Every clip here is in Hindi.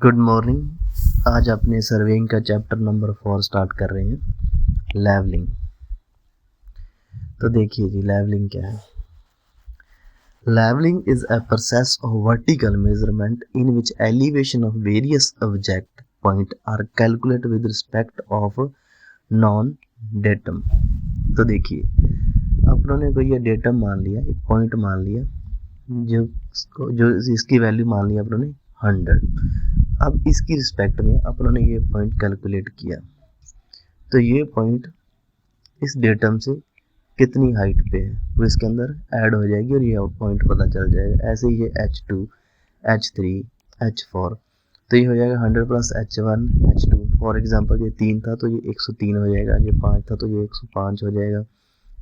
Good morning. आज अपने सर्वेइंग का चैप्टर नंबर 4 स्टार्ट कर रहे हैं, लेवलिंग। तो देखिए जी, लेवलिंग क्या है। Levelling is a process of vertical measurement in which elevation of various object point are calculate with respect of known datum. तो देखिए, अपनों ने कोई ये डेटम मान लिया, एक पॉइंट मान लिया, जो इसकी वैल्यू मान लिया अपनों ने 100। अब इसकी रिस्पेक्ट में अपनों ने ये पॉइंट कैलकुलेट किया, तो ये पॉइंट इस डेटम से कितनी हाइट पे है वो इसके अंदर ऐड हो जाएगी और ये पॉइंट पता चल जाएगा। ऐसे ही ये H2, H3, H4, तो ये हो जाएगा 100 plus H1, H2। For example ये 3 था तो ये 103 हो जाएगा, ये 5 था तो ये 105 हो जाएगा,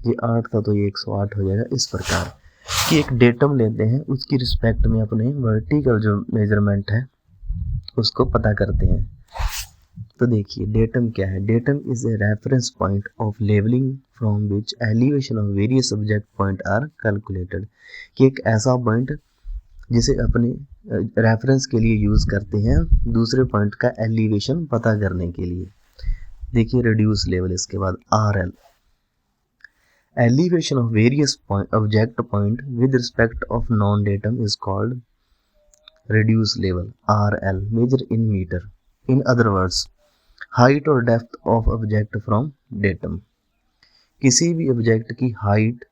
ये 8 था तो ये 108 हो जाएगा। इस प्रकार कि एक डेटम लेते हैं, उसकी रिस्पेक्ट में अपने वर्टिकल जो मेजरमेंट है उसको पता करते हैं। तो देखिए, डेटम क्या है। Datum is a reference point of levelling from which elevation of various object point are calculated, कि एक ऐसा पॉइंट जिसे अपने रेफरेंस के लिए यूज़ करते हैं दूसरे पॉइंट का एलिवेशन पता करने के लिए। देखिए, रिड्यूस लेवल, इसके बाद RL, elevation of various object point with respect of non-datum is called reduce level, RL, measure in meter. In other words, height or depth of object from datum. किसी भी ऑब्जेक्ट की हाइट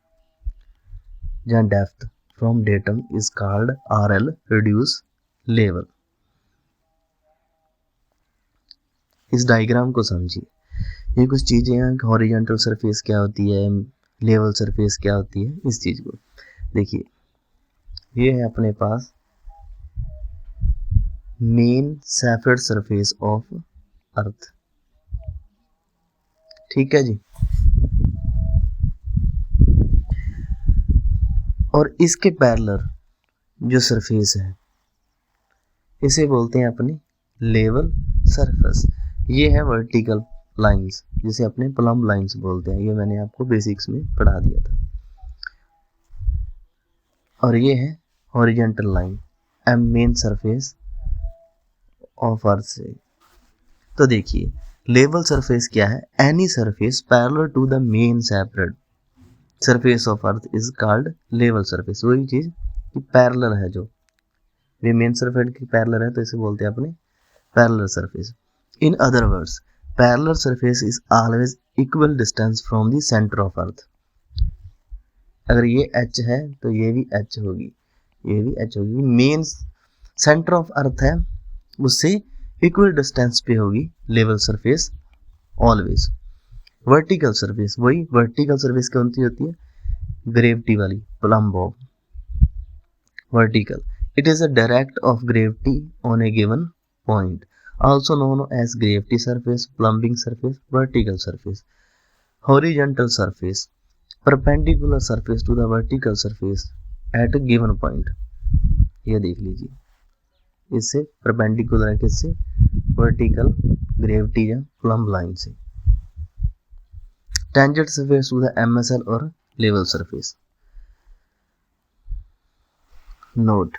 या depth from datum is called RL, reduce level. इस डायग्राम को समझिए। ये कुछ चीज़ें हैं, हॉरिजॉन्टल सरफेस क्या होती है, लेवल सरफेस क्या होती है, इस चीज़ को देखिए। ये है अपने पास main separate surface of earth, ठीक है जी। और इसके पैरेलल जो सरफेस है इसे बोलते हैं अपनी लेवल सरफेस। ये है वर्टिकल लाइंस, जिसे अपने प्लम्ब लाइंस बोलते हैं। ये मैंने आपको बेसिक्स में पढ़ा दिया था। और ये है horizontal line, mean surface of earth से। तो देखिए, लेवल सरफेस क्या है। Any surface parallel to the mean separate surface of earth is called level surface. वही चीज कि पैरेलल है, जो ये मेन सरफेस की पैरेलल है तो इसे बोलते हैं अपने parallel surface. In other words, parallel surface is always equal distance from the centre of earth. अगर ये H है तो ये भी H होगी, ये भी H होगी। मेन सेंटर ऑफ अर्थ है, उससे इक्वल डिस्टेंस पे होगी level surface always. Vertical surface, वही वर्टिकल सरफेस कौन सी होती है, ग्रेविटी वाली, plumb of vertical. It is a direct of gravity on A given point, also known as gravity surface, plumbing surface, vertical surface. Horizontal surface, perpendicular surface to the vertical surface at a given point. ये देख लीजिए, इससे परपेंडिकुलर है, किससे, वर्टिकल ग्रेविटी या प्लम्ब लाइन से। Tangent surface to the MSL और level surface. Note,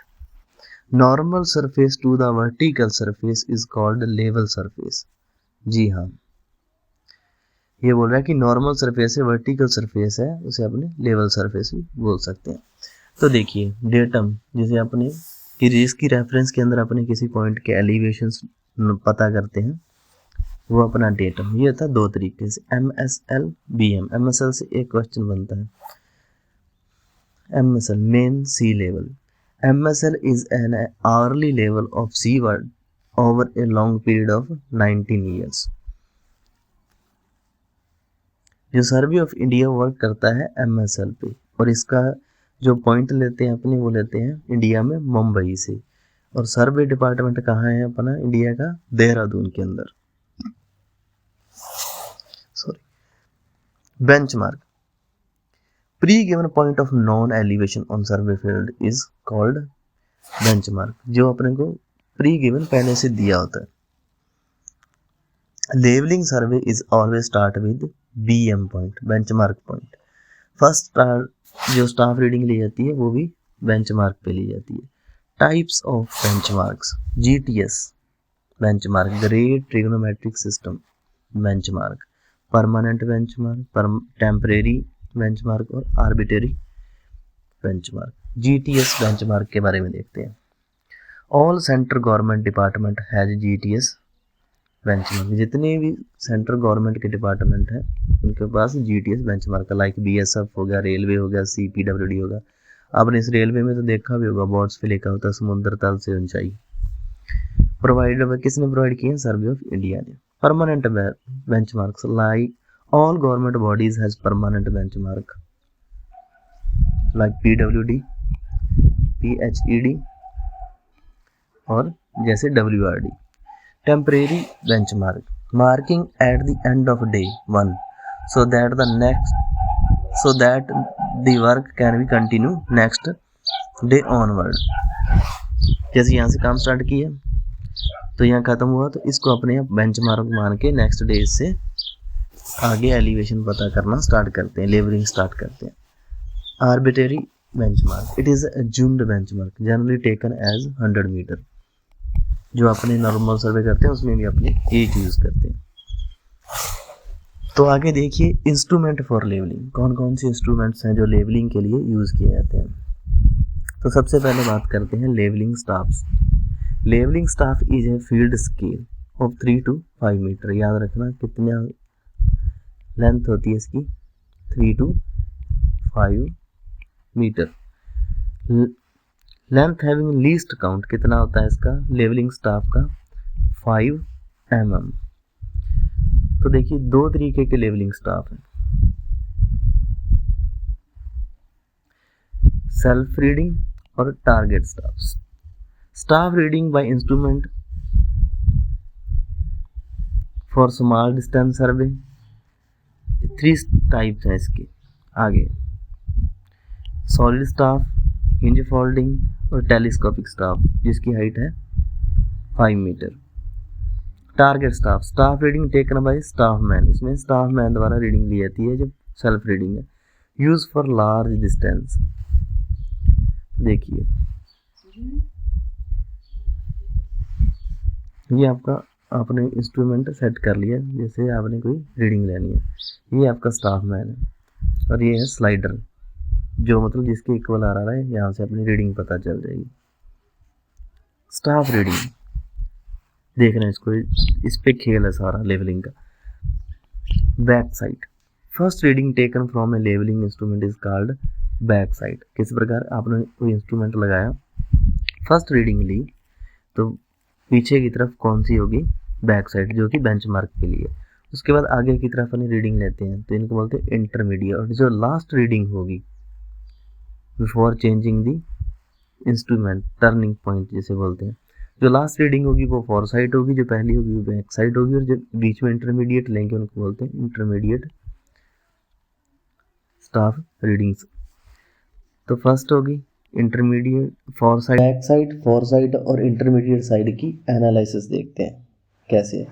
normal surface to the vertical surface is called level surface. जी हाँ, ये बोल रहा है कि नॉर्मल सरफेस है, वर्टिकल सरफेस है, उसे अपने लेवल सरफेस भी बोल सकते हैं। तो देखिए, डेटम जिसे अपने इसकी रेफरेंस के अंदर अपने किसी पॉइंट के एलिवेशन पता करते हैं, वो अपना डेटम। ये था दो तरीके से, MSL, BM। MSL से एक क्वेश्चन बनता है, MSL mean sea level. MSL is an hourly level of seawater over a long period of 19 years. जो सर्वे ऑफ इंडिया वर्क करता है MSL पे, और इसका जो पॉइंट लेते हैं अपने, वो लेते हैं इंडिया में मुंबई से। और सर्वे डिपार्टमेंट कहाँ है अपना इंडिया का, देहरादून के अंदर। Sorry, benchmark, pre given point of known elevation on survey field is called benchmark, जो अपने को प्री-गिवन पहले से दिया होता है। Levelling survey is always start with BM point, benchmark point. First जो स्टाफ रीडिंग ली जाती है वो भी बेंचमार्क पे ली जाती है। Types of benchmarks, GTS, benchmark, great trigonometric system benchmark, permanent benchmark, temporary benchmark और आर्बिट्रेरी बेंचमार्क। जीटीएस बेंचमार्क के बारे में देखते हैं। All central government department has GTS benchmark. जितने भी सेंट्रल गवर्नमेंट के डिपार्टमेंट हैं उनके पास जीटीएस बेंचमार्क, लाइक बीएसएफ हो गया, रेलवे हो गया, सीपीडब्ल्यूडी होगा। आपने इस रेलवे में तो देखा भी होगा, बोर्ड्स पे लिखा होता है समुद्र तल से ऊंचाई। प्रोवाइडेड किसने प्रोवाइड किए? सर्वे ऑफ इंडिया ने। Permanent benchmarks, like all government bodies has permanent benchmark like PWD, PHED और जैसे WRD. Temporary benchmark, marking at the end of day 1 so that the work can be continue next day onward। जैसे यहाँ से काम स्टार्ट किया तो यहाँ खत्म हुआ तो इसको अपने बेंचमार्क मान के नेक्स्ट डे से आगे एलिवेशन पता करना स्टार्ट करते हैं, लेबलिंग स्टार्ट करते हैं। Arbitrary benchmark, it is assumed benchmark generally taken as 100 metre. जो अपने नॉर्मल सर्वे करते हैं उसमें भी अपने एज यूज करते हैं। तो आगे देखिए इंस्ट्रूमेंट फॉर लेवलिंग, कौन कौन से इंस्ट्रूमेंट्स हैं जो लेवलिंग के लिए यूज किए जाते हैं। तो सबसे पहले बात करते हैं levelling staffs. Levelling staff is a field scale of 3 to 5 metre. याद रखना कितना लेंथ होती है इसकी, 3 to 5 metre. Length having least count कितना होता है इसका लेवलिंग स्टाफ का, 5 mm। तो देखिए दो तरीके के लेवलिंग स्टाफ हैं, सेल्फ रीडिंग और target staff. Staff reading by instrument for small distance survey, 3 types हैं इसके। आगे सॉलिड स्टाफ, हिंज फोल्डिंग और टेलीस्कोपिक स्टाफ जिसकी हाइट है 5 metre. Target staff, staff reading taken by staff man, इसमें स्टाफ मैन द्वारा रीडिंग ली जाती है जब सेल्फ रीडिंग है। यूज फॉर लार्ज डिस्टेंस, देखिए ये आपका आपने इंस्ट्रूमेंट सेट कर लिया, जैसे आपने कोई रीडिंग लेनी है। ये आपका स्टाफ मैन है और ये है स्लाइडर, जो मतलब जिसके इक्वल आ रहा है, यहाँ से अपनी रीडिंग पता चल जाएगी। स्टाफ रीडिंग देखना, इसको इस पे खेल है सारा लेवलिंग का। Back sight, first reading taken from a levelling instrument is called back sight. किस प्रकार आपने कोई इंस्ट्रूमेंट लगाया, फर्स्ट रीडिंग ली तो पीछे की तरफ कौन सी होगी, बैक साइड, जो कि बेंचमार्क के लिए। उसके बाद आगे की तरफ अपनी रीडिंग लेते हैं तो इनको बोलते हैं इंटरमीडिएट। और जो लास्ट रीडिंग होगी बिफोर चेंजिंग दी इंस्ट्रूमेंट, टर्निंग पॉइंट जिसे बोलते हैं, जो लास्ट रीडिंग होगी वो फॉर साइड होगी, जो पहली होगी वो बैक साइड होगी, और जो बीच में इंटरमीडिएट लेंगे उनको बोलते हैं इंटरमीडिएट स्टाफ रीडिंग्स। तो फर्स्ट होगी intermediate for side, back sight, fore side और इंटरमीडिएट साइड की एनालिसिस देखते हैं कैसे।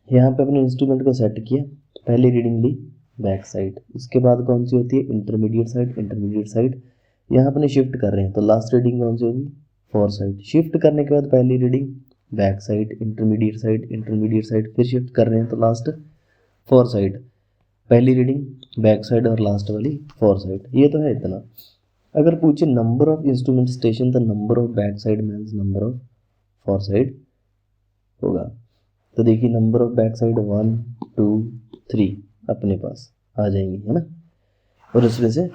यहाँ पे अपने इंस्ट्रूमेंट को सेट किया, पहली रीडिंग ली बैक साइड, उसके बाद कौन सी होती है इंटरमीडिएट साइड। इंटरमीडिएट साइड यहाँ अपने शिफ्ट कर रहे हैं तो लास्ट रीडिंग कौन सी होगी, फॉर साइड। शिफ्ट करने के बाद पहली reading back side, intermediate side, intermediate side, फिर शिफ्ट कर रहे हैं तो लास्ट फॉर साइड। पहली रीडिंग बैक साइड और लास्ट वाली फॉर साइड। ये तो है इतना। अगर पूछे नंबर ऑफ इंस्ट्रूमेंट स्टेशन तो number of back side means number of for side होगा। तो देखिए नंबर ऑफ बैक साइड 1 2 3 अपने पास आ जाएंगे, है ना, और उसमें से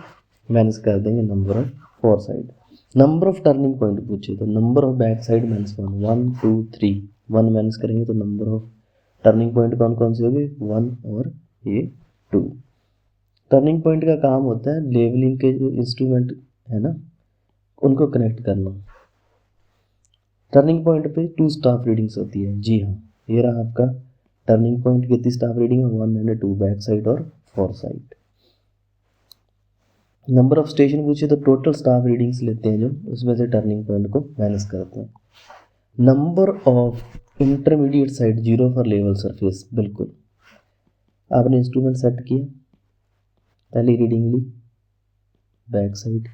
माइनस कर देंगे number of for side. Number of turning point पूछे तो number of back side means 1 2 3, 1 minus करेंगे तो नंबर ऑफ टर्निंग पॉइंट कौन कौन से होंगे, 1 और ये 2। टर्निंग पॉइंट का काम होता है लेवलिंग के जो इंस्ट्रूमेंट है ना उनको कनेक्ट करना। टर्निंग पॉइंट पे 2 स्टाफ रीडिंग्स होती है। जी हाँ, ये रहा आपका टर्निंग पॉइंट, कितनी स्टाफ रीडिंग है, 1 एंड 2, बैक साइड और for side. Number of station पूछे तो टोटल स्टाफ रीडिंग्स लेते हैं जो, उसमें से टर्निंग पॉइंट को माइनस करते हैं। Number of intermediate sight 0 for level surface, बिल्कुल आपने इंस्ट्रूमेंट सेट किया, पहली रीडिंग ली बैक साइड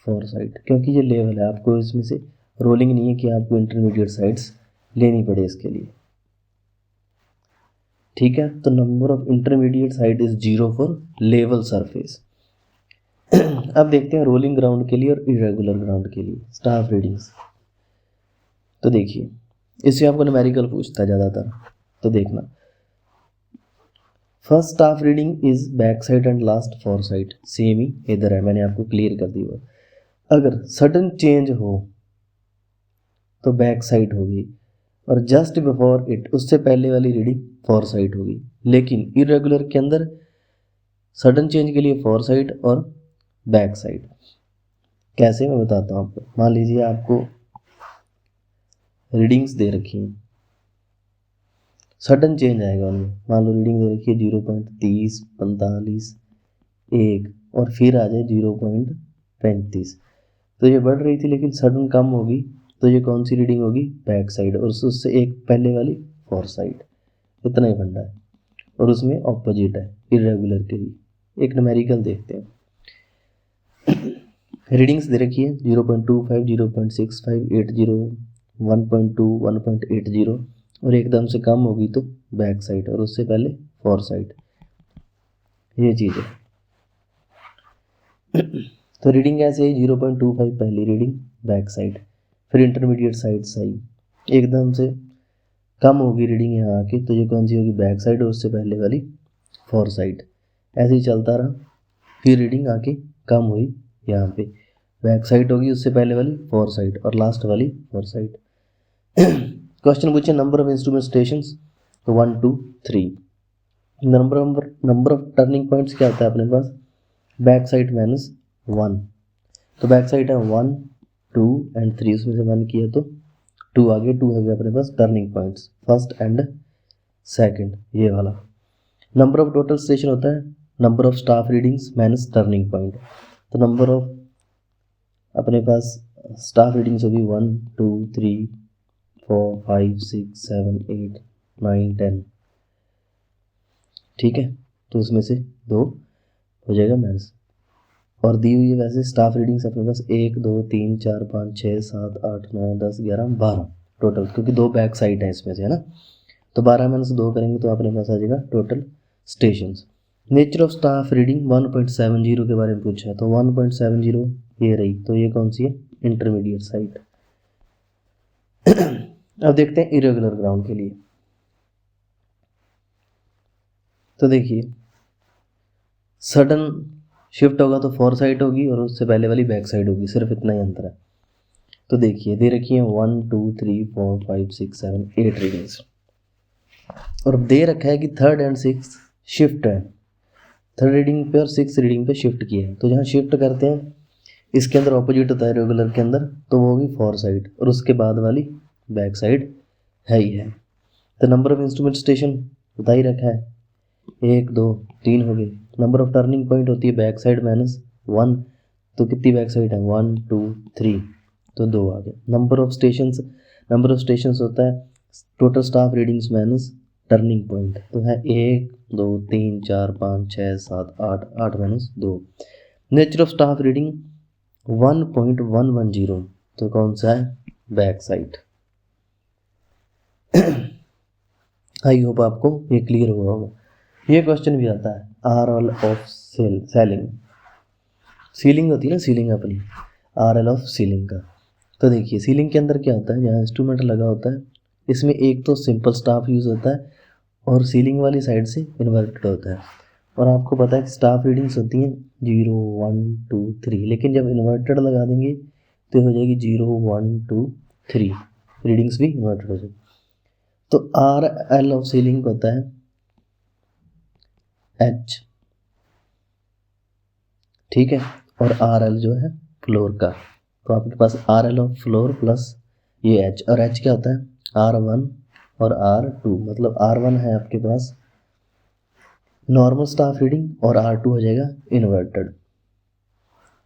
फॉर साइड, क्योंकि ये लेवल है आपको इसमें से रोलिंग नहीं है कि आपको इंटरमीडिएट साइड्स लेनी पड़े इसके लिए, ठीक है। तो number of intermediate side is 0 for level surface. अब देखते हैं रोलिंग ग्राउंड के लिए और इरेगुलर ग्राउंड के लिए स्टाफ रीडिंग्स। तो देखिए इससे आपको न्यूमेरिकल पूछता है ज़्यादातर, तो देखना। First staff reading is back side and last fore side, same ही इधर है, मैंने आपको क्लियर कर दिया। अगर सडन चेंज हो तो बैक साइड होगी, और जस्ट बिफोर इट उससे पहले वाली रीडिंग फॉर साइड होगी। लेकिन इरेगुलर के अंदर सडन चेंज के लिए फॉर साइड और बैक साइड। कैसे, मैं बताता हूँ आपको। मान लीजिए आपको रीडिंग्स दे रखी हैं, सडन चेंज आएगा उनमें। मान लो रीडिंग दे रखी है 0.30, 45, 1 और फिर आ जाए 0.35, तो ये बढ़ रही थी लेकिन सडन कम होगी, तो ये कौन सी रीडिंग होगी? बैक साइड, और उससे एक पहले वाली फॉर साइड। इतना ही फंडा है, और उसमें ऑपोजिट है इरेगुलर के लिए। एक न्यूमेरिकल देखते हैं। रीडिंग्स दे रखी है 0.25, 0.65, 80, 1.2, 1.80, और एकदम से कम होगी तो बैक साइड, और उससे पहले फॉर साइड। ये चीज़ है। तो रीडिंग ऐसे ही 0.25 पहली रीडिंग बैक साइड, फिर इंटरमीडिएट साइड सही, एकदम से कम होगी रीडिंग यहाँ आके, तो ये कौन सी होगी? बैक साइड, और उससे पहले वाली फॉर साइड। ऐसे ही चलता रहा, फिर रीडिंग आके कम हुई, यहाँ पे बैक साइड होगी, उससे पहले वाली फॉर साइड, और लास्ट वाली फॉर साइड। क्वेश्चन पूछे नंबर ऑफ इंस्ट्रूमेंट स्टेशंस, तो 1, 2, 3। नंबर ऑफ टर्निंग पॉइंट्स क्या होता है अपने पास? बैक साइड माइनस 1, तो बैक साइड है 1, 2 एंड 3, उसमें से 1 किया तो 2 आ गया। 2 हो गया अपने पास turning points, first and second, ये वाला। नंबर ऑफ टोटल स्टेशन होता है number of staff readings minus turning point, तो नंबर ऑफ अपने पास स्टाफ रीडिंग्स होगी 1, 2, 3, 4, 5, 6, 7, 8, 9, 10, ठीक है। तो उसमें से 2 हो जाएगा माइनस, और दी हुई है वैसे स्टाफ रीडिंग्स अपने पास 1, 2, 3, 4, 5, 6, 7, 8, 9, 10, 11, 12 टोटल, क्योंकि 2 बैक साइड है इसमें से, है ना। तो 12 माइनस 2 करेंगे तो अपने पास आ जाएगा total stations. Nature of staff reading 1.70 के बारे में पूछा है, तो 1.70 ये रही, तो ये कौन सी है? Intermediate side. अब देखते हैं इरेगुलर ग्राउंड के लिए। तो देखिए सडन शिफ्ट होगा तो फॉर साइड होगी, और उससे पहले वाली बैक साइड होगी, सिर्फ इतना ही अंतर है। तो देखिए दे रखी है 1, 2, 3, 4, 5, 6, 7, 8 रीडिंग्स, और दे रखा है कि 3rd एंड 6th शिफ्ट है। 3rd रीडिंग पे और 6th रीडिंग पे शिफ्ट किया है, तो जहाँ शिफ्ट करते हैं इसके अंदर ऑपोजिट होता है रेगुलर के अंदर, तो वो होगी फॉर साइड, और उसके बाद वाली बैक साइड है ही है। तो नंबर ऑफ इंस्ट्रूमेंट स्टेशन बता ही रखा है, 1, 2, 3 हो गए। नंबर ऑफ टर्निंग पॉइंट होती है बैक साइड माइनस 1, तो कितनी बैक साइड है? 1, 2, 3, तो 2 आ गए। नंबर ऑफ स्टेशंस होता है total staff readings minus turning point, तो है 1, 2, 3, 4, 5, 6, 7, 8, 8 minus 2। Nature of staff reading 1.110, तो कौन सा है? Back side. आई होप आपको ये क्लियर हुआ होगा। ये क्वेश्चन भी आता है RL ऑफ सेलिंग, सीलिंग होती है ना, सीलिंग अपनी, RL ऑफ सीलिंग का। तो देखिए सीलिंग के अंदर क्या होता है, जहाँ इंस्ट्रूमेंट लगा होता है इसमें एक तो सिंपल स्टाफ यूज़ होता है, और सीलिंग वाली साइड से इन्वर्टेड होता है। और आपको पता है कि स्टाफ रीडिंग्स होती हैं 0, 1, 2, 3, लेकिन जब इन्वर्टेड लगा देंगे तो हो जाएगी 0, 1, 2, 3, रीडिंग्स भी इन्वर्टेड हो जाएगी। तो RL ऑफ सीलिंग होता है H, ठीक है, और RL जो है फ्लोर का, तो आपके पास RL ऑफ फ्लोर प्लस ये H, और H क्या होता है? R1 और R2, मतलब R1 है आपके पास नॉर्मल स्टाफ रीडिंग, और R2 हो जाएगा इन्वर्टेड।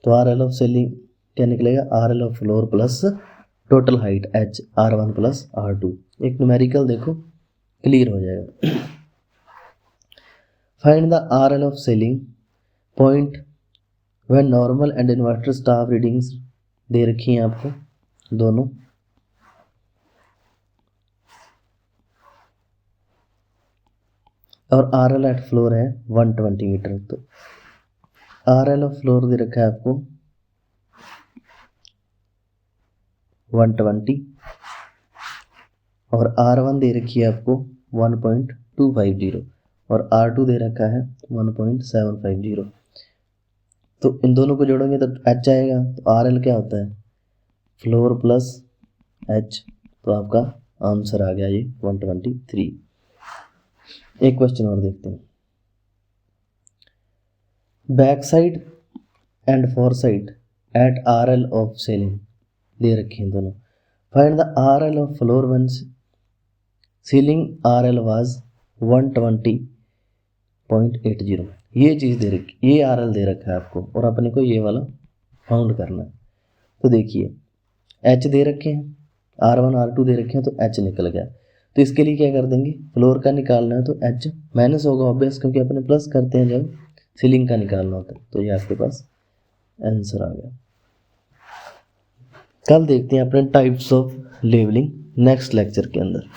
तो RL ऑफ सीलिंग क्या निकलेगा? RL of floor plus total height H, R1 plus R2। एक न्यूमेरिकल देखो क्लियर हो जाएगा। Find the RL of ceiling point when normal and inverted staff readings दे रखी हैं आपको, दोनों, और आर एल एट फ्लोर है 120 मीटर। तो आर एल ऑफ फ्लोर दे रखा है आपको 120 और R1 दे रखी है आपको 1.250 और R2 दे रखा है 1.750। तो इन दोनों को जोड़ेंगे तो H आएगा। तो RL क्या होता है, फ्लोर प्लस H। तो आपका आंसर आ गया ये 123। एक क्वेश्चन और देखते हैं। Back side and fore side at RL of ceiling दे रखे हैं दोनों। Find the RL of floor one ceiling RL was 120.80। ये चीज़ दे रखी, ये RL दे रखा है आपको और अपने को ये वाला फाउंड करना है। तो देखिए H दे रखे हैं, R1 R2 दे रखे हैं, तो H निकल गया। तो इसके लिए क्या कर देंगे, फ्लोर का निकालना है तो H माइनस होगा ऑब्वियस, क्योंकि अपने प्लस करते हैं जब सीलिंग का निकालना होता है। तो ये आपके पास आंसर आ गया। कल देखते हैं अपने types of levelling next lecture के अंदर।